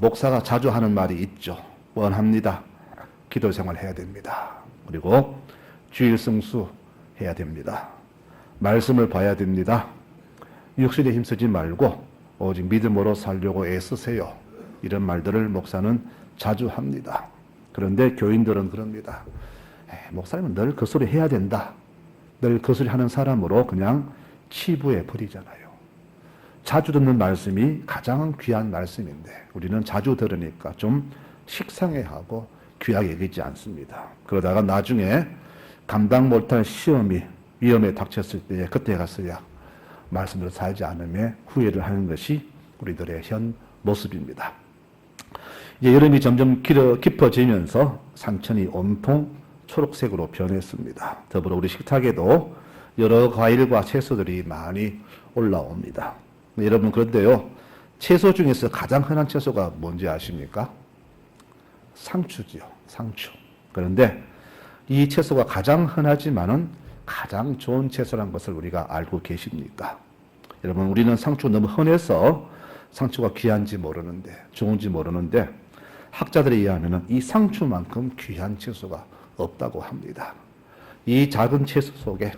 목사가 자주 하는 말이 있죠. 원합니다. 기도 생활 해야 됩니다. 그리고 주일 성수 해야 됩니다. 말씀을 봐야 됩니다. 육신에 힘쓰지 말고 오직 믿음으로 살려고 애쓰세요. 이런 말들을 목사는 자주 합니다. 그런데 교인들은 그럽니다. 목사님은 늘 그 소리 해야 된다. 늘 그 소리 하는 사람으로 그냥 치부해 버리잖아요. 자주 듣는 말씀이 가장 귀한 말씀인데 우리는 자주 들으니까 좀 식상해하고 귀하게 여기지 않습니다. 그러다가 나중에 감당 못할 시험이 위험에 닥쳤을 때 그때 가서야 말씀대로 살지 않으며 후회를 하는 것이 우리들의 현 모습입니다. 이제 여름이 점점 깊어지면서 산천이 온통 초록색으로 변했습니다. 더불어 우리 식탁에도 여러 과일과 채소들이 많이 올라옵니다. 여러분 그런데요, 채소 중에서 가장 흔한 채소가 뭔지 아십니까? 상추지요. 상추. 그런데 이 채소가 가장 흔하지만은 가장 좋은 채소라는 것을 우리가 알고 계십니까? 여러분 우리는 상추가 너무 흔해서 상추가 귀한지 모르는데 좋은지 모르는데 학자들에 의하면 이 상추만큼 귀한 채소가 없다고 합니다. 이 작은 채소 속에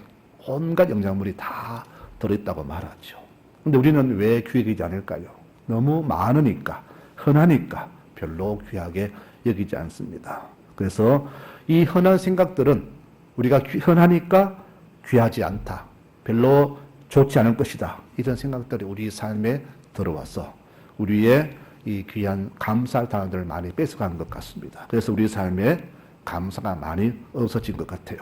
온갖 영양물이 다 들어있다고 말하죠. 근데 우리는 왜 귀하게 여기지 않을까요? 너무 많으니까, 흔하니까 별로 귀하게 여기지 않습니다. 그래서 이 흔한 생각들은 우리가 흔하니까 귀하지 않다. 별로 좋지 않을 것이다. 이런 생각들이 우리 삶에 들어와서 우리의 이 귀한 감사할 단어들을 많이 뺏어간 것 같습니다. 그래서 우리 삶에 감사가 많이 없어진 것 같아요.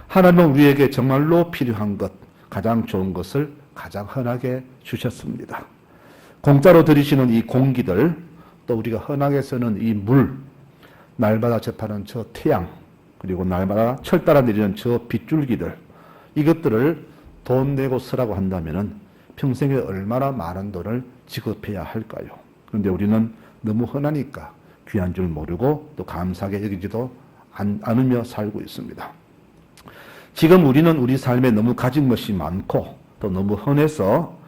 하나님은 우리에게 정말로 필요한 것, 가장 좋은 것을 가장 흔하게 주셨습니다. 공짜로 들이시는 이 공기들, 또 우리가 흔하게 쓰는 이 물, 날마다 접하는 저 태양, 그리고 날마다 철 따라 내리는 저 빗줄기들, 이것들을 돈 내고 쓰라고 한다면 평생에 얼마나 많은 돈을 지급해야 할까요? 그런데 우리는 너무 흔하니까 귀한 줄 모르고 또 감사하게 여기지도 않으며 살고 있습니다. 지금 우리는 우리 삶에 너무 가진 것이 많고 또 너무 흔해서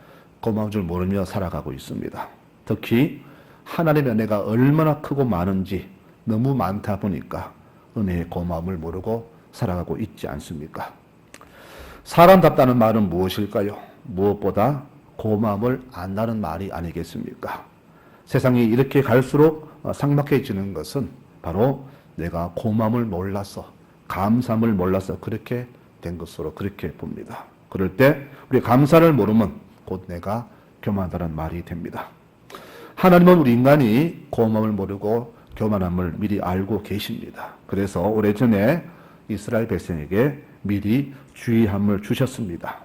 고마운 줄 모르며 살아가고 있습니다. 특히 하나님의 은혜가 얼마나 크고 많은지 너무 많다 보니까 은혜의 고마움을 모르고 살아가고 있지 않습니까? 사람답다는 말은 무엇일까요? 무엇보다 고마움을 안다는 말이 아니겠습니까? 세상이 이렇게 갈수록 삭막해지는 것은 바로 내가 고마움을 몰라서, 감사함을 몰라서 그렇게 된 것으로 그렇게 봅니다. 그럴 때 우리 감사를 모르면 곧 내가 교만하다는 말이 됩니다. 하나님은 우리 인간이 고마움을 모르고 교만함을 미리 알고 계십니다. 그래서 오래전에 이스라엘 백성에게 미리 주의함을 주셨습니다.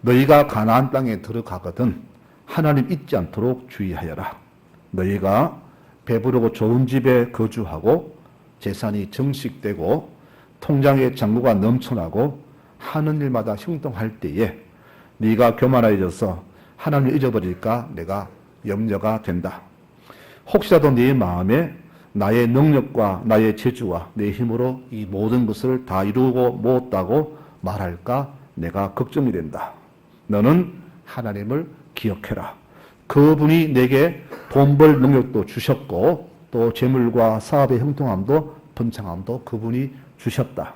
너희가 가나안 땅에 들어가거든 하나님 잊지 않도록 주의하여라. 너희가 배부르고 좋은 집에 거주하고 재산이 정식되고 통장에 잔고가 넘쳐나고 하는 일마다 형통할 때에 네가 교만하여져서 하나님을 잊어버릴까 내가 염려가 된다. 혹시라도 네 마음에 나의 능력과 나의 재주와 내 힘으로 이 모든 것을 다 이루고 못다고 말할까 내가 걱정이 된다. 너는 하나님을 기억해라. 그분이 내게 돈 벌 능력도 주셨고 또 재물과 사업의 형통함도 번창함도 그분이 주셨다.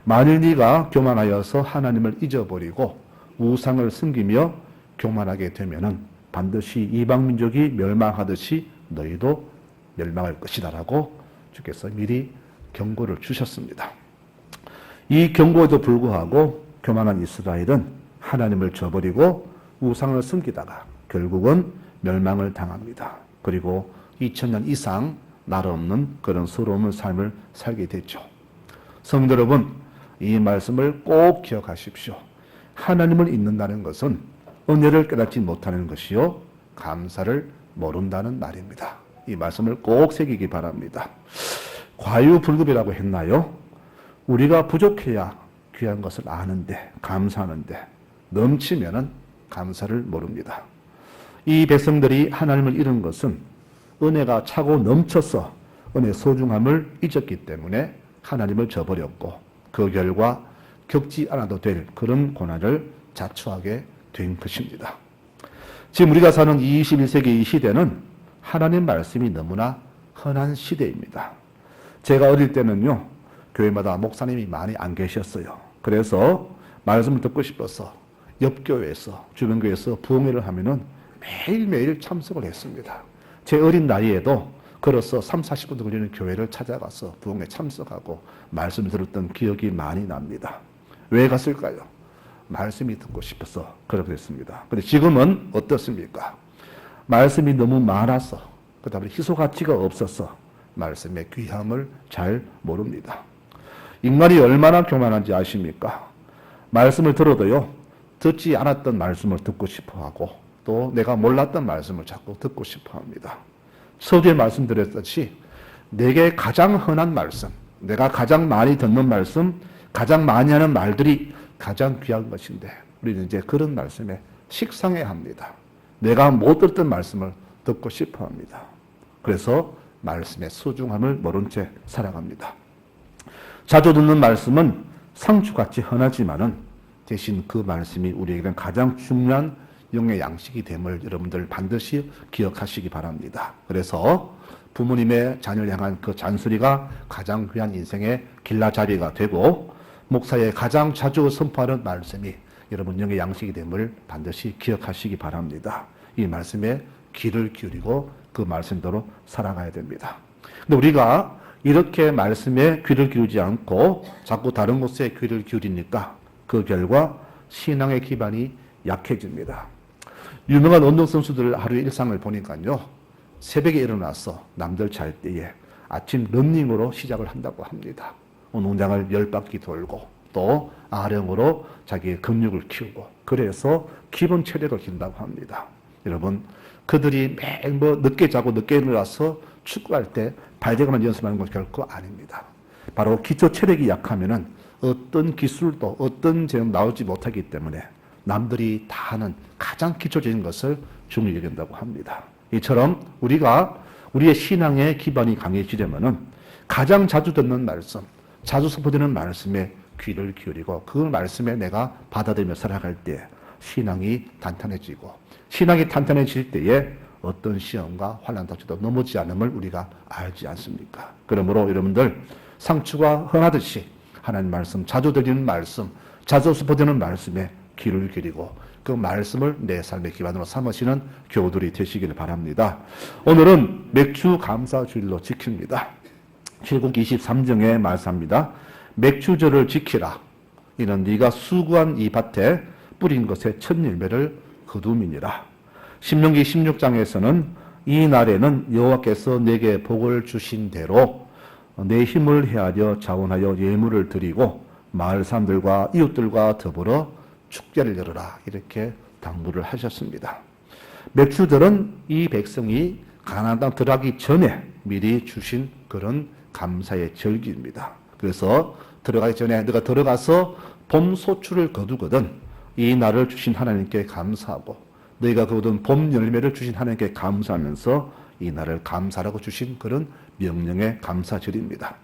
만일 네가 교만하여서 하나님을 잊어버리고 우상을 섬기며 교만하게 되면은 반드시 이방 민족이 멸망하듯이 너희도 멸망할 것이다라고 주께서 미리 경고를 주셨습니다. 이 경고에도 불구하고 교만한 이스라엘은 하나님을 저버리고 우상을 섬기다가 결국은 멸망을 당합니다. 그리고 2000년 이상 나라 없는 그런 서러운 삶을 살게 됐죠. 성도 여러분, 이 말씀을 꼭 기억하십시오. 하나님을 잊는다는 것은 은혜를 깨닫지 못하는 것이요 감사를 모른다는 말입니다. 이 말씀을 꼭 새기기 바랍니다. 과유불급이라고 했나요? 우리가 부족해야 귀한 것을 아는데 감사하는데 넘치면은 감사를 모릅니다. 이 백성들이 하나님을 잃은 것은 은혜가 차고 넘쳐서 은혜의 소중함을 잊었기 때문에 하나님을 저버렸고 그 결과 겪지 않아도 될 그런 고난을 자초하게 된 것입니다. 지금 우리가 사는 21세기 이 시대는 하나님 말씀이 너무나 흔한 시대입니다. 제가 어릴 때는요, 교회마다 목사님이 많이 안 계셨어요. 그래서 말씀을 듣고 싶어서 옆 교회에서, 주변 교회에서 부흥회를 하면은 매일매일 참석을 했습니다. 제 어린 나이에도 걸어서 3, 40분 걸리는 교회를 찾아가서 부흥회 참석하고 말씀을 들었던 기억이 많이 납니다. 왜 갔을까요? 말씀이 듣고 싶어서 그렇게 됐습니다. 그런데 지금은 어떻습니까? 말씀이 너무 많아서, 그 다음에 희소 가치가 없어서 말씀의 귀함을 잘 모릅니다. 인간이 얼마나 교만한지 아십니까? 말씀을 들어도요, 듣지 않았던 말씀을 듣고 싶어 하고, 또 내가 몰랐던 말씀을 자꾸 듣고 싶어 합니다. 서두에 말씀드렸듯이 내게 가장 흔한 말씀, 내가 가장 많이 듣는 말씀, 가장 많이 하는 말들이 가장 귀한 것인데 우리는 이제 그런 말씀에 식상해 합니다. 내가 못 듣던 말씀을 듣고 싶어 합니다. 그래서 말씀의 소중함을 모른 채 살아갑니다. 자주 듣는 말씀은 상추같이 흔하지만은 대신 그 말씀이 우리에게는 가장 중요한 영의 양식이 됨을 여러분들 반드시 기억하시기 바랍니다. 그래서 부모님의 자녀를 향한 그 잔소리가 가장 귀한 인생의 길라잡이가 되고, 목사의 가장 자주 선포하는 말씀이 여러분 영의 양식이 됨을 반드시 기억하시기 바랍니다. 이 말씀에 귀를 기울이고 그 말씀대로 살아가야 됩니다. 근데 우리가 이렇게 말씀에 귀를 기울이지 않고 자꾸 다른 곳에 귀를 기울이니까 그 결과 신앙의 기반이 약해집니다. 유명한 운동선수들 하루의 일상을 보니까요, 새벽에 일어나서 남들 잘 때에 아침 러닝으로 시작을 한다고 합니다. 운동장을 10바퀴 돌고 또 아령으로 자기의 근육을 키우고, 그래서 기본 체력을 기른다고 합니다. 여러분, 그들이 매일 늦게 자고 늦게 일어나서 축구할 때 발대기만 연습하는 건 결코 아닙니다. 바로 기초 체력이 약하면은 어떤 기술도 어떤 제형 나오지 못하기 때문에 남들이 다 하는 가장 기초적인 것을 중요히 여긴다고 합니다. 이처럼 우리가 우리의 신앙의 기반이 강해지려면은 가장 자주 듣는 말씀, 자주 선포되는 말씀에 귀를 기울이고 그 말씀에 내가 받아들이며 살아갈 때 신앙이 탄탄해지고, 신앙이 탄탄해질 때에 어떤 시험과 환난 닥쳐도 넘어지지 않음을 우리가 알지 않습니까? 그러므로 여러분들 상추가 흔하듯이 하나님 말씀, 자주 들리는 말씀, 자주 선포되는 말씀에 귀를 기울이고 그 말씀을 내 삶의 기반으로 삼으시는 교우들이 되시기를 바랍니다. 오늘은 맥주 감사주일로 지킵니다. 출애굽 23장에 말씀합니다. 맥주절을 지키라. 이는 네가 수고한 이 밭에 뿌린 것의 첫 열매를 거둠이니라. 신명기 16장에서는 이 날에는 여호와께서 내게 복을 주신 대로 내 힘을 헤아려 자원하여 예물을 드리고 마을 사람들과 이웃들과 더불어 축제를 열어라. 이렇게 당부를 하셨습니다. 맥주들은 이 백성이 가나안 땅 들어가기 전에 미리 주신 그런 감사의 절기입니다. 그래서 들어가기 전에 너가 들어가서 봄 소출을 거두거든 이 날을 주신 하나님께 감사하고, 너희가 거둔 봄 열매를 주신 하나님께 감사하면서 이 날을 감사라고 주신 그런 명령의 감사절입니다.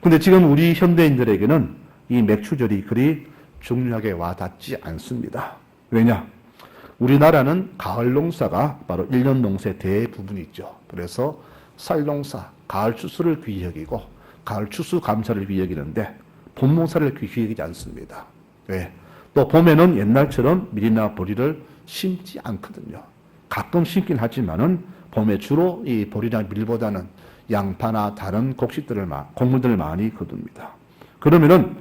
그런데 지금 우리 현대인들에게는 이 맥주절이 그리 중요하게 와닿지 않습니다. 왜냐? 우리나라는 가을 농사가 바로 1년 농사의 대부분이죠. 그래서 쌀 농사, 가을 추수를 귀히 여기고 가을 추수 감사를 귀히 여기는데 봄 농사를 귀히 여기지 않습니다. 왜? 또 봄에는 옛날처럼 밀이나 보리를 심지 않거든요. 가끔 심긴 하지만은 봄에 주로 이 보리나 밀보다는 양파나 다른 곡물들을 많이 거둡니다. 그러면은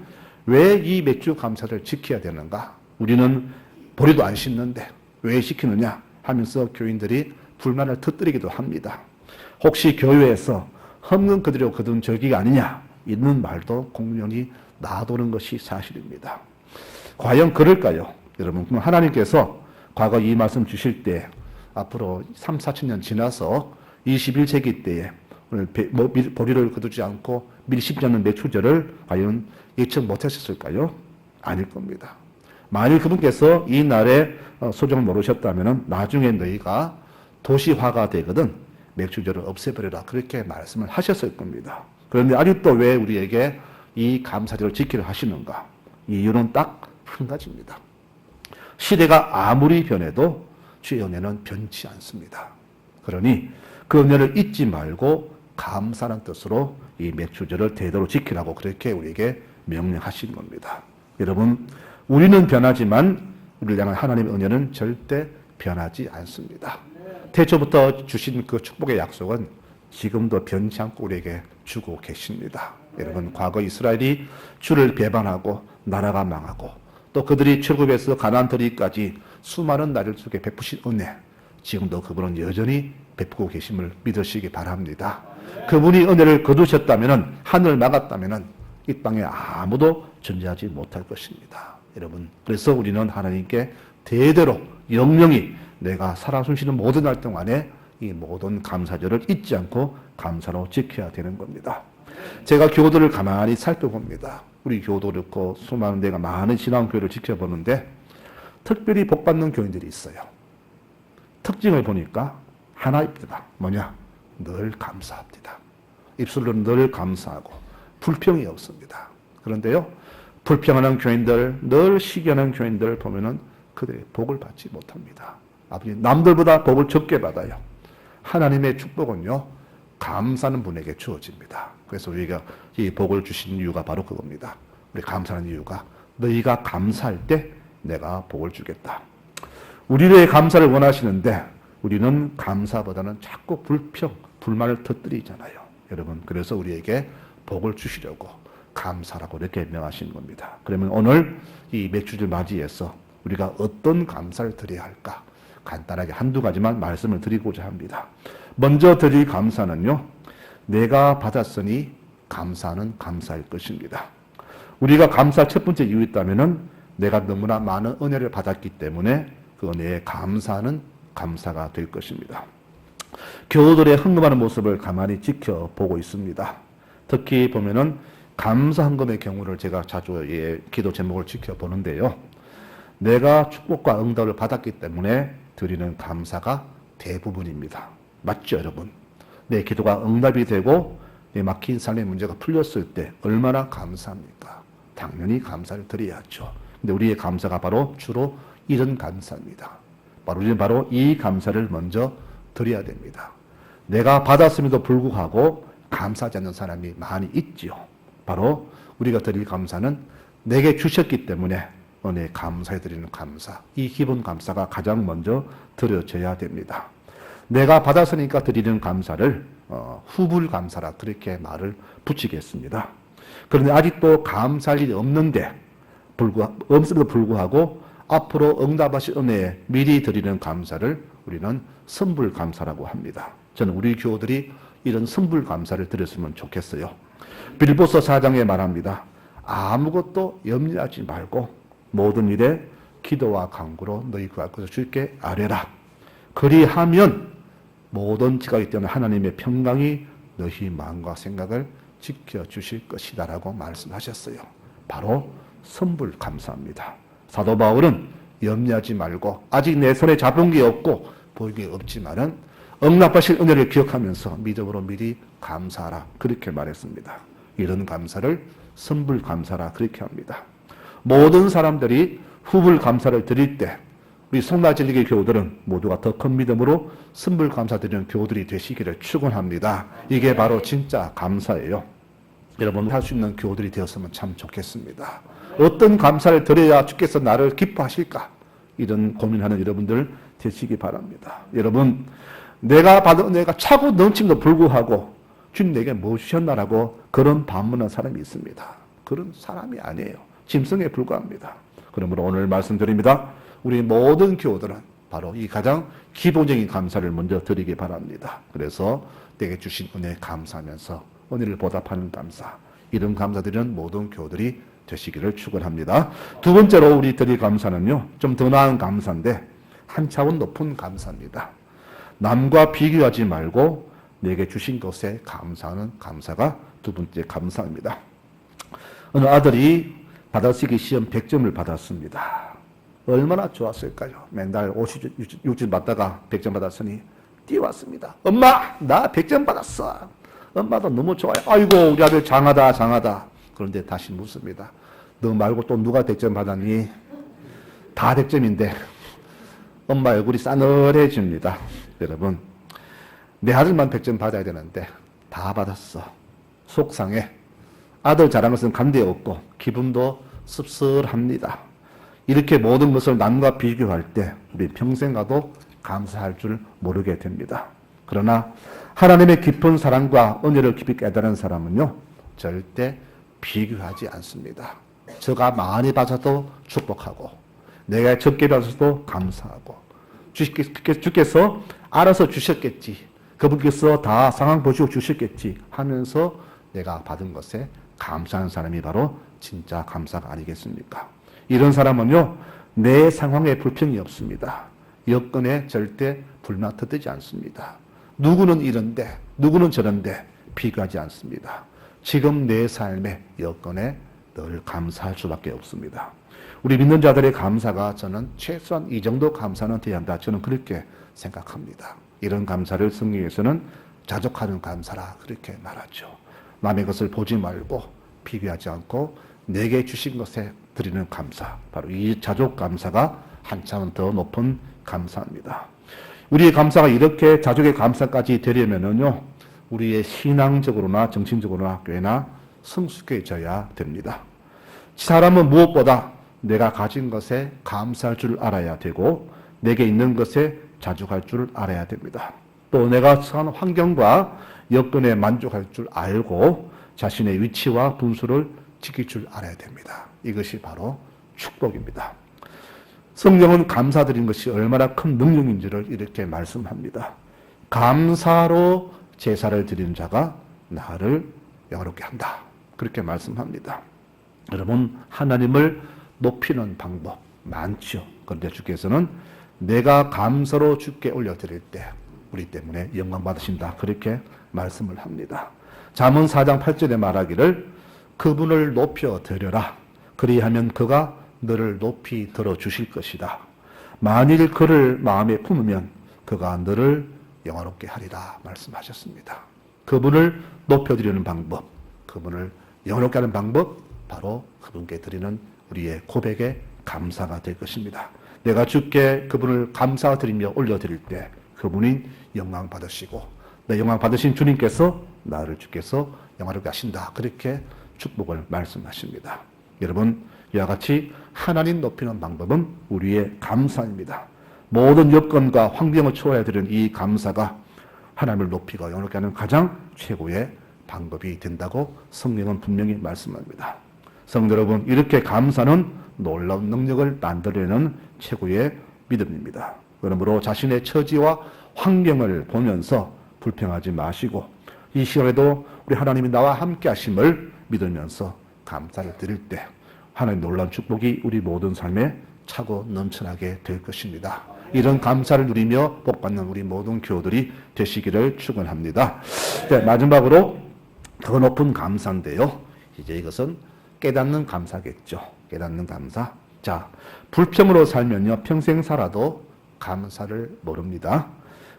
왜 이 맥주 감사를 지켜야 되는가? 우리는 보리도 안 심는데 왜 지키느냐 하면서 교인들이 불만을 터뜨리기도 합니다. 혹시 교회에서 험금 그대로 거둔 절기가 아니냐 있는 말도 공명히 나도는 것이 사실입니다. 과연 그럴까요? 여러분, 하나님께서 과거 이 말씀 주실 때 앞으로 3, 4천 년 지나서 21세기 때에 오늘 보리를 거두지 않고 미리 심지 않는 맥주절을 과연 예측 못하셨을까요? 아닐 겁니다. 만일 그분께서 이 날의 소정을 모르셨다면 나중에 너희가 도시화가 되거든 맥주절을 없애버려라 그렇게 말씀을 하셨을 겁니다. 그런데 아직도 왜 우리에게 이 감사절을 지키려 하시는가? 이 이유는 딱 한 가지입니다. 시대가 아무리 변해도 주의 은혜는 변치 않습니다. 그러니 그 은혜를 잊지 말고 감사하는 뜻으로 이 맥주절을 대대로 지키라고 그렇게 우리에게 명령하신 겁니다. 여러분, 우리는 변하지만 우리를 향한 하나님의 은혜는 절대 변하지 않습니다. 태초부터 주신 그 축복의 약속은 지금도 변치 않고 우리에게 주고 계십니다. 여러분, 과거 이스라엘이 주를 배반하고 나라가 망하고 또 그들이 출국해서 가나안 들이기까지 수많은 나라를 속에 베푸신 은혜, 지금도 그분은 여전히 베푸고 계심을 믿으시기 바랍니다. 그분이 은혜를 거두셨다면, 하늘을 막았다면 이 땅에 아무도 존재하지 못할 것입니다. 여러분, 그래서 우리는 하나님께 대대로 영영이 내가 살아 숨쉬는 모든 날 동안에 이 모든 감사절을 잊지 않고 감사로 지켜야 되는 겁니다. 제가 교도를 가만히 살펴봅니다. 우리 교도 그렇고 수많은 데가 많은 신앙교회를 지켜보는데 특별히 복받는 교인들이 있어요. 특징을 보니까 하나입니다. 뭐냐? 늘 감사합니다. 입술로 늘 감사하고 불평이 없습니다. 그런데요, 불평하는 교인들, 늘 시기하는 교인들 보면은 그들의 복을 받지 못합니다. 아버지, 남들보다 복을 적게 받아요. 하나님의 축복은요, 감사하는 분에게 주어집니다. 그래서 우리가 이 복을 주신 이유가 바로 그겁니다. 우리 감사하는 이유가 너희가 감사할 때 내가 복을 주겠다. 우리의 감사를 원하시는데 우리는 감사보다는 자꾸 불평, 불만을 터뜨리잖아요. 여러분, 그래서 우리에게 복을 주시려고 감사라고 이렇게 명하신 겁니다. 그러면 오늘 이 맥주를 맞이해서 우리가 어떤 감사를 드려야 할까? 간단하게 한두 가지만 말씀을 드리고자 합니다. 먼저 드릴 감사는요, 내가 받았으니 감사는 감사일 것입니다. 우리가 감사할 첫 번째 이유 있다면은 내가 너무나 많은 은혜를 받았기 때문에 그 은혜에 감사하는 감사가 될 것입니다. 교우들의 헌금하는 모습을 가만히 지켜보고 있습니다. 특히 보면은 감사헌금의 경우를 제가 자주 기도 제목을 지켜보는데요. 내가 축복과 응답을 받았기 때문에 드리는 감사가 대부분입니다. 맞죠, 여러분? 내 기도가 응답이 되고 내 막힌 삶의 문제가 풀렸을 때 얼마나 감사합니까? 당연히 감사를 드려야죠. 근데 우리의 감사가 바로 주로 이런 감사입니다. 바로 이 감사를 먼저 드려야 됩니다. 내가 받았음에도 불구하고 감사하지 않는 사람이 많이 있지요. 바로 우리가 드릴 감사는 내게 주셨기 때문에 은혜에 감사해 드리는 감사, 이 기본 감사가 가장 먼저 드려져야 됩니다. 내가 받았으니까 드리는 감사를 후불 감사라 그렇게 말을 붙이겠습니다. 그런데 아직도 감사할 일이 없음에도 불구하고 앞으로 응답하실 은혜에 미리 드리는 감사를 우리는 선불 감사라고 합니다. 저는 우리 교우들이 이런 선불 감사를 드렸으면 좋겠어요. 빌보서 4장에 말합니다. 아무것도 염려하지 말고 모든 일에 기도와 간구로 너희 구할 것을 주께 아뢰라. 그리하면 모든 지각이 뛰어난 하나님의 평강이 너희 마음과 생각을 지켜주실 것이다 라고 말씀하셨어요. 바로 선불 감사입니다. 사도 바울은 염려하지 말고 아직 내 손에 잡은 게 없고 보이기 없지만은 응답하실 은혜를 기억하면서 믿음으로 미리 감사하라 그렇게 말했습니다. 이런 감사를 선불 감사라 그렇게 합니다. 모든 사람들이 후불 감사를 드릴 때 우리 송나진리교 교우들은 모두가 더 큰 믿음으로 선불 감사 드리는 교우들이 되시기를 축원합니다. 이게 바로 진짜 감사예요. 여러분 할 수 있는 교우들이 되었으면 참 좋겠습니다. 어떤 감사를 드려야 주께서 나를 기뻐하실까? 이런 고민하는 여러분들 되시기 바랍니다. 여러분, 내가 받은 은혜가 차고 넘침도 불구하고 주님 내게 뭐 주셨나라고 그런 반문한 사람이 있습니다. 그런 사람이 아니에요. 짐승에 불과합니다. 그러므로 오늘 말씀드립니다. 우리 모든 교우들은 바로 이 가장 기본적인 감사를 먼저 드리기 바랍니다. 그래서 내게 주신 은혜에 감사하면서 은혜를 보답하는 감사, 이런 감사드리는 모든 교우들이 되시기를 축원합니다. 두 번째로 우리 드릴 감사는요, 좀 더 나은 감사인데 한 차원 높은 감사입니다. 남과 비교하지 말고 내게 주신 것에 감사하는 감사가 두 번째 감사입니다. 어느 아들이 받아쓰기 시험 100점을 받았습니다. 얼마나 좋았을까요? 맨날 56점 받다가 100점 받았으니 뛰어왔습니다. 엄마, 나 100점 받았어. 엄마도 너무 좋아요. 아이고, 우리 아들 장하다, 장하다. 그런데 다시 묻습니다. 너 말고 또 누가 100점 받았니? 다 100점인데 엄마 얼굴이 싸늘해집니다. 여러분, 내 아들만 100점 받아야 되는데 다 받았어. 속상해. 아들 잘한 것은 간데 없고 기분도 씁쓸합니다. 이렇게 모든 것을 남과 비교할 때 우리 평생 가도 감사할 줄 모르게 됩니다. 그러나 하나님의 깊은 사랑과 은혜를 깊이 깨달은 사람은요, 절대 비교하지 않습니다. 저가 많이 받아도 축복하고 내가 적게 받아도 감사하고 주께서 알아서 주셨겠지, 그분께서 다 상황 보시고 주셨겠지 하면서 내가 받은 것에 감사하는 사람이 바로 진짜 감사가 아니겠습니까? 이런 사람은요, 내 상황에 불평이 없습니다. 여건에 절대 불만 터뜨지 않습니다. 누구는 이런데 누구는 저런데 비교하지 않습니다. 지금 내 삶의 여건에 늘 감사할 수밖에 없습니다. 우리 믿는 자들의 감사가 저는 최소한 이 정도 감사는 돼야 한다. 저는 그렇게 생각합니다. 이런 감사를 성경에서는 자족하는 감사라 그렇게 말하죠. 남의 것을 보지 말고 비교하지 않고 내게 주신 것에 드리는 감사, 바로 이 자족 감사가 한참은 더 높은 감사입니다. 우리의 감사가 이렇게 자족의 감사까지 되려면은요, 우리의 신앙적으로나 정신적으로나 꽤나 성숙해져야 됩니다. 사람은 무엇보다 내가 가진 것에 감사할 줄 알아야 되고 내게 있는 것에 자족할 줄 알아야 됩니다. 또 내가 처한 환경과 여건에 만족할 줄 알고 자신의 위치와 분수를 지킬 줄 알아야 됩니다. 이것이 바로 축복입니다. 성경은 감사드린 것이 얼마나 큰 능력인지를 이렇게 말씀합니다. 감사로 제사를 드리는 자가 나를 영화롭게 한다. 그렇게 말씀합니다. 여러분, 하나님을 높이는 방법 많죠. 그런데 주께서는 내가 감사로 주께 올려드릴 때 우리 때문에 영광 받으신다. 그렇게 말씀을 합니다. 잠언 4장 8절에 말하기를 그분을 높여 드려라. 그리하면 그가 너를 높이 들어주실 것이다. 만일 그를 마음에 품으면 그가 너를 영화롭게 하리라 말씀하셨습니다. 그분을 높여드리는 방법, 그분을 영화롭게 하는 방법, 바로 그분께 드리는 우리의 고백의 감사가 될 것입니다. 내가 주께 그분을 감사드리며 올려드릴 때 그분이 영광 받으시고 내 영광 받으신 주님께서 나를 주께서 영화롭게 하신다. 그렇게 축복을 말씀하십니다. 여러분, 이와 같이 하나님 높이는 방법은 우리의 감사입니다. 모든 여건과 환경을 초월해드리는 이 감사가 하나님을 높이고 영화롭게 하는 가장 최고의 방법이 된다고 성경은 분명히 말씀합니다. 성도 여러분, 이렇게 감사는 놀라운 능력을 만들어내는 최고의 믿음입니다. 그러므로 자신의 처지와 환경을 보면서 불평하지 마시고 이 시간에도 우리 하나님이 나와 함께 하심을 믿으면서 감사를 드릴 때 하나님의 놀라운 축복이 우리 모든 삶에 차고 넘쳐나게 될 것입니다. 이런 감사를 누리며 복받는 우리 모든 교우들이 되시기를 축원합니다. 네, 마지막으로 더 높은 감사인데요. 이제 이것은 깨닫는 감사겠죠. 깨닫는 감사. 자, 불평으로 살면요, 평생 살아도 감사를 모릅니다.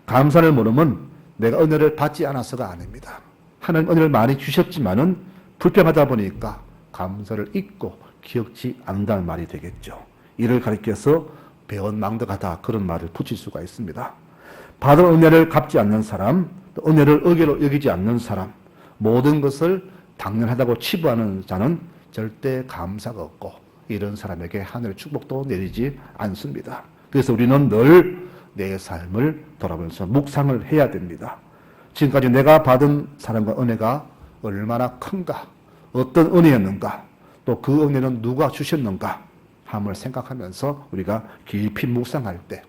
감사를 모르면 내가 은혜를 받지 않아서가 아닙니다. 하나님 은혜를 많이 주셨지만은 불평하다 보니까 감사를 잊고 기억지 않는다는 말이 되겠죠. 이를 가리켜서 배은 망덕하다, 그런 말을 붙일 수가 있습니다. 받은 은혜를 갚지 않는 사람, 또 은혜를 의외로 여기지 않는 사람, 모든 것을 당연하다고 치부하는 자는 절대 감사가 없고 이런 사람에게 하늘의 축복도 내리지 않습니다. 그래서 우리는 늘 내 삶을 돌아보면서 묵상을 해야 됩니다. 지금까지 내가 받은 사랑과 은혜가 얼마나 큰가, 어떤 은혜였는가, 또 그 은혜는 누가 주셨는가 함을 생각하면서 우리가 깊이 묵상할 때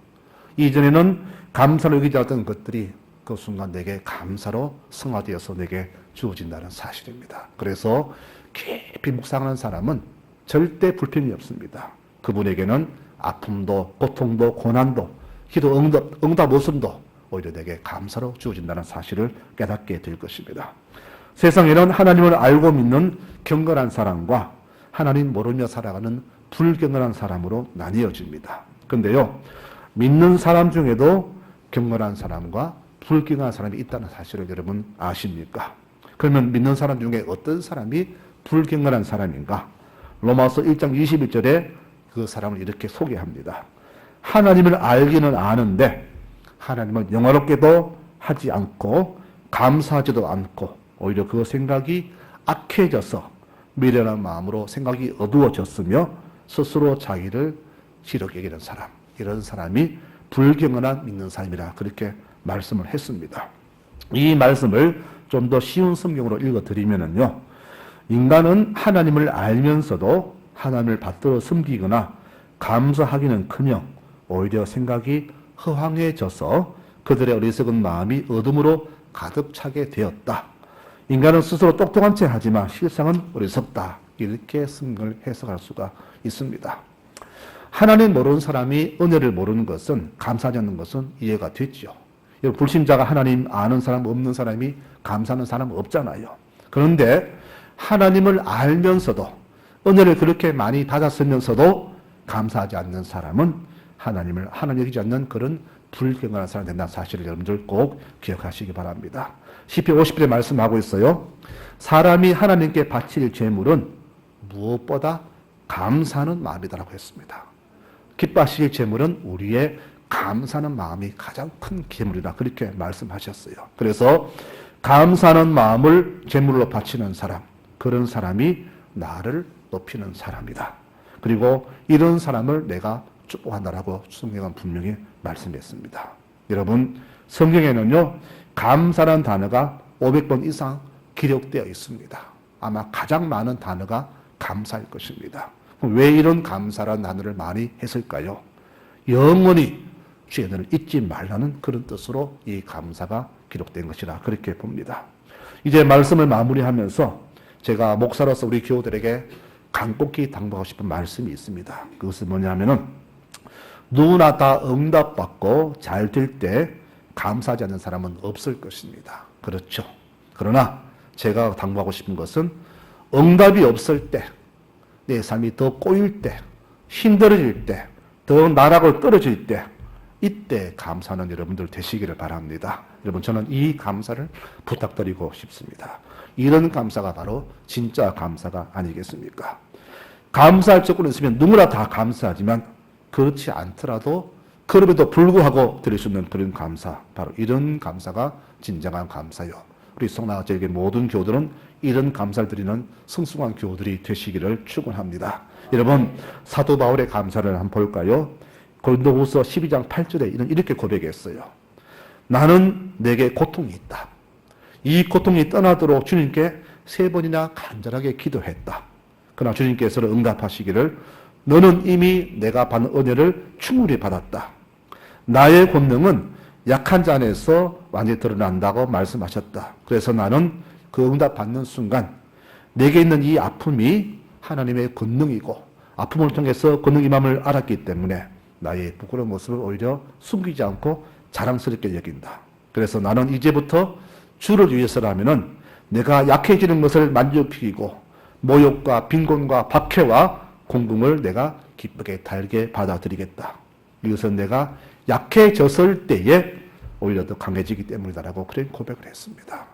이전에는 감사로 여기지 않았던 것들이 그 순간 내게 감사로 승화되어서 내게 주어진다는 사실입니다. 그래서 깊이 묵상하는 사람은 절대 불평이 없습니다. 그분에게는 아픔도 고통도 고난도 기도 응답 없음도 오히려 내게 감사로 주어진다는 사실을 깨닫게 될 것입니다. 세상에는 하나님을 알고 믿는 경건한 사람과 하나님 모르며 살아가는 불경건한 사람으로 나뉘어집니다. 그런데요, 믿는 사람 중에도 경건한 사람과 불경건한 사람이 있다는 사실을 여러분 아십니까? 그러면 믿는 사람 중에 어떤 사람이 불경건한 사람인가? 로마서 1장 21절에 그 사람을 이렇게 소개합니다. 하나님을 알기는 아는데 하나님은 영화롭게도 하지 않고 감사하지도 않고 오히려 그 생각이 악해져서 미련한 마음으로 생각이 어두워졌으며 스스로 자기를 지르게 여기는 사람, 이런 사람이 불경건한 믿는 사람이라 그렇게 말씀을 했습니다. 이 말씀을 좀 더 쉬운 성경으로 읽어드리면요, 인간은 하나님을 알면서도 하나님을 받들어 섬기거나 감사하기는커녕 오히려 생각이 허황해져서 그들의 어리석은 마음이 어둠으로 가득 차게 되었다. 인간은 스스로 똑똑한 체 하지만 실상은 어리석다. 이렇게 성경을 해석할 수가 있습니다. 하나님 모르는 사람이 은혜를 모르는 것은, 감사하지 않는 것은 이해가 됐죠. 불신자가 하나님 아는 사람, 없는 사람이 감사하는 사람 없잖아요. 그런데 하나님을 알면서도, 은혜를 그렇게 많이 받았으면서도 감사하지 않는 사람은 하나님을 하나님 여기지 않는 그런 불경건한 사람이 된다는 사실을 여러분들 꼭 기억하시기 바랍니다. 시편 50편에 말씀하고 있어요. 사람이 하나님께 바칠 제물은 무엇보다 감사하는 마음이다라고 했습니다. 기뻐하실 제물은 우리의 감사하는 마음이 가장 큰 제물이다, 그렇게 말씀하셨어요. 그래서 감사하는 마음을 제물로 바치는 사람, 그런 사람이 나를 높이는 사람이다. 그리고 이런 사람을 내가 축복한다라고 성경은 분명히 말씀했습니다. 여러분, 성경에는요, 감사라는 단어가 500번 이상 기록되어 있습니다. 아마 가장 많은 단어가 감사일 것입니다. 왜 이런 감사라는 단어를 많이 했을까요? 영원히 주의 은혜를 잊지 말라는 그런 뜻으로 이 감사가 기록된 것이라 그렇게 봅니다. 이제 말씀을 마무리하면서 제가 목사로서 우리 교우들에게 간곡히 당부하고 싶은 말씀이 있습니다. 그것은 뭐냐면은, 누구나 다 응답받고 잘 될 때 감사하지 않는 사람은 없을 것입니다. 그렇죠. 그러나 제가 당부하고 싶은 것은, 응답이 없을 때, 내 삶이 더 꼬일 때, 힘들어질 때, 더 나락으로 떨어질 때, 이때 감사하는 여러분들 되시기를 바랍니다. 여러분, 저는 이 감사를 부탁드리고 싶습니다. 이런 감사가 바로 진짜 감사가 아니겠습니까? 감사할 조건이 있으면 누구나 다 감사하지만 그렇지 않더라도 그럼에도 불구하고 드릴 수 있는 그런 감사, 바로 이런 감사가 진정한 감사요. 우리 성나가제에게 모든 교우들은 이런 감사를 드리는 성숙한 교우들이 되시기를 축원합니다. 여러분, 사도 바울의 감사를 한번 볼까요? 고린도후서 12장 8절에 이렇게 고백했어요. 나는 내게 고통이 있다. 이 고통이 떠나도록 주님께 3번이나 간절하게 기도했다. 그러나 주님께서는 응답하시기를, 너는 이미 내가 받는 은혜를 충분히 받았다. 나의 권능은 약한 자 안에서 완전히 드러난다고 말씀하셨다. 그래서 나는 그 응답 받는 순간 내게 있는 이 아픔이 하나님의 권능이고, 아픔을 통해서 권능 임함을 알았기 때문에 나의 부끄러운 모습을 오히려 숨기지 않고 자랑스럽게 여긴다. 그래서 나는 이제부터 주를 위해서라면은 내가 약해지는 것을 만족시키고 모욕과 빈곤과 박해와 공궁을 내가 기쁘게 달게 받아들이겠다. 이것은 내가 약해졌을 때에 오히려 더 강해지기 때문이다라고 그런 고백을 했습니다.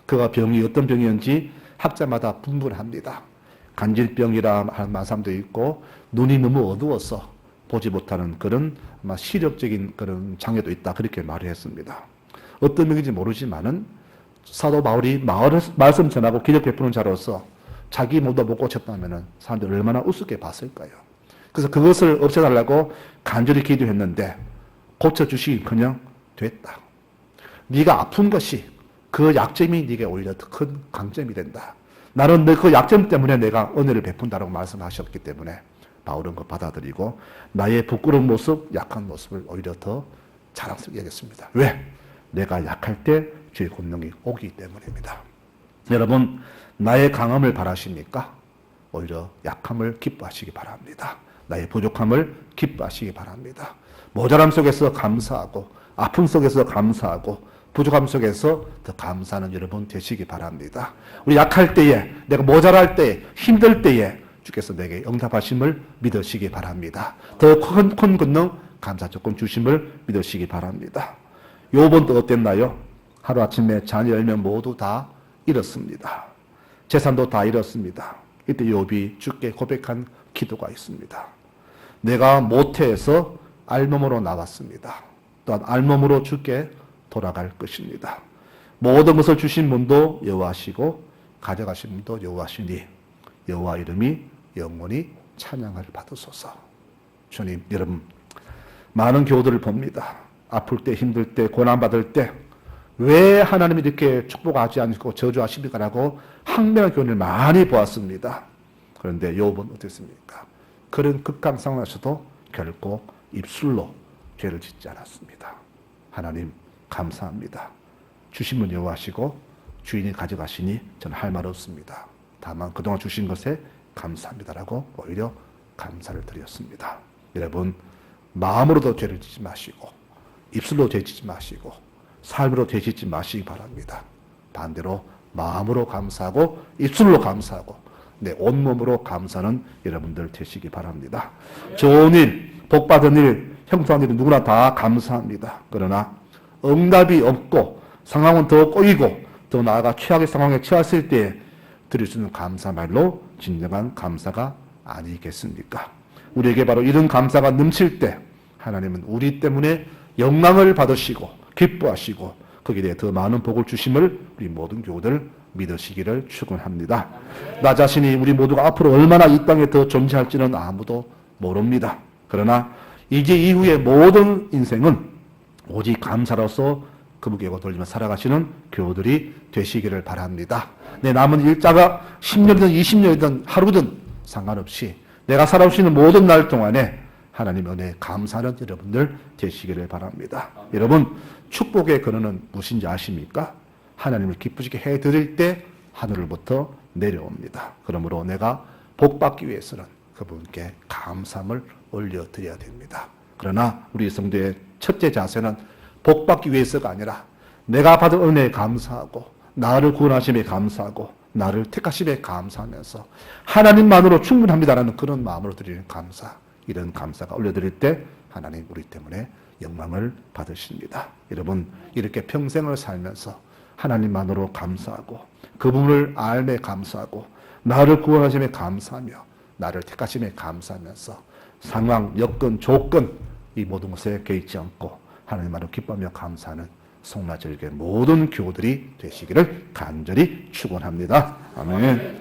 그가 병이 어떤 병이었는지 학자마다 분분합니다. 간질병이라 하는 사람도 있고, 눈이 너무 어두워서 보지 못하는 그런 시력적인 그런 장애도 있다, 그렇게 말을 했습니다. 어떤 병인지 모르지만은 사도 바울이 말씀 전하고 기력 베푸는 자로서 자기 몸도 못 고쳤다면은 사람들이 얼마나 우습게 봤을까요? 그래서 그것을 없애달라고 간절히 기도했는데 고쳐주시기커녕 됐다. 네가 아픈 것이, 그 약점이 네게 오히려 더 큰 강점이 된다. 나는 그 약점 때문에 내가 은혜를 베푼다라고 말씀하셨기 때문에 바울은 그거 받아들이고 나의 부끄러운 모습, 약한 모습을 오히려 더 자랑스럽게 여겼습니다. 왜? 내가 약할 때 주의 권능이 오기 때문입니다. 여러분, 나의 강함을 바라십니까? 오히려 약함을 기뻐하시기 바랍니다. 나의 부족함을 기뻐하시기 바랍니다. 모자람 속에서 감사하고, 아픔 속에서 감사하고, 부족함 속에서 더 감사하는 여러분 되시기 바랍니다. 우리 약할 때에, 내가 모자랄 때에, 힘들 때에 주께서 내게 응답하심을 믿으시기 바랍니다. 더 큰 권능, 감사 조건 주심을 믿으시기 바랍니다. 욥은 어땠나요? 하루아침에 자녀 10명 모두 다 잃었습니다. 재산도 다 잃었습니다. 이때 욥이 주께 고백한 기도가 있습니다. 내가 모태에서 알몸으로 나왔습니다. 또한 알몸으로 주께 돌아갈 것입니다. 모든 것을 주신 분도 여호와시고 가져가신 분도 여호와시니 여호와 이름이 영원히 찬양을 받으소서. 주님, 여러분 많은 교우들을 봅니다. 아플 때, 힘들 때, 고난받을 때 왜 하나님이 이렇게 축복하지 않고 저주하십니까라고 항명의 교훈을 많이 보았습니다. 그런데 욥은 어땠습니까? 그런 극한 상황에서도 결코 입술로 죄를 짓지 않았습니다. 하나님 감사합니다. 주신 분 여호와시고 주인이 가져가시니 저는 할 말 없습니다. 다만 그동안 주신 것에 감사합니다라고 오히려 감사를 드렸습니다. 여러분 마음으로도 죄를 짓지 마시고 입술로 죄 짓지 마시고 삶으로 죄 짓지 마시기 바랍니다. 반대로 마음으로 감사하고 입술로 감사하고 내 온몸으로 감사하는 여러분들 되시기 바랍니다. 좋은 일, 복받은 일, 형통한 일은 누구나 다 감사합니다. 그러나 응답이 없고 상황은 더 꼬이고 더 나아가 최악의 상황에 처했을 때 드릴 수 있는 감사말로 진정한 감사가 아니겠습니까? 우리에게 바로 이런 감사가 넘칠 때 하나님은 우리 때문에 영광을 받으시고 기뻐하시고 거기에 대해 더 많은 복을 주심을 우리 모든 교우들 믿으시기를 축원합니다. 나 자신이 우리 모두가 앞으로 얼마나 이 땅에 더 존재할지는 아무도 모릅니다. 그러나 이제 이후의 모든 인생은 오직 감사로서 그분께 돌리며 살아가시는 교우들이 되시기를 바랍니다. 내 남은 일자가 10년이든 20년이든 하루든 상관없이 내가 살아오시는 모든 날 동안에 하나님 은혜에 감사하는 여러분들 되시기를 바랍니다. 여러분 축복의 근원은 무엇인지 아십니까? 하나님을 기쁘시게 해드릴 때 하늘로부터 내려옵니다. 그러므로 내가 복받기 위해서는 그분께 감사함을 올려드려야 됩니다. 그러나 우리 성도의 첫째 자세는 복받기 위해서가 아니라 내가 받은 은혜에 감사하고 나를 구원하심에 감사하고 나를 택하심에 감사하면서 하나님만으로 충분합니다라는 그런 마음으로 드리는 감사, 이런 감사가 올려드릴 때 하나님 우리 때문에 영광을 받으십니다. 여러분 이렇게 평생을 살면서 하나님만으로 감사하고 그분을 알매 감사하고 나를 구원하심에 감사하며 나를 택하심에 감사하면서 상황, 여건, 조건 이 모든 것에 개의치 않고 하나님만으로 기뻐하며 감사하는 송라절교의 모든 교우들이 되시기를 간절히 축원합니다. 아멘.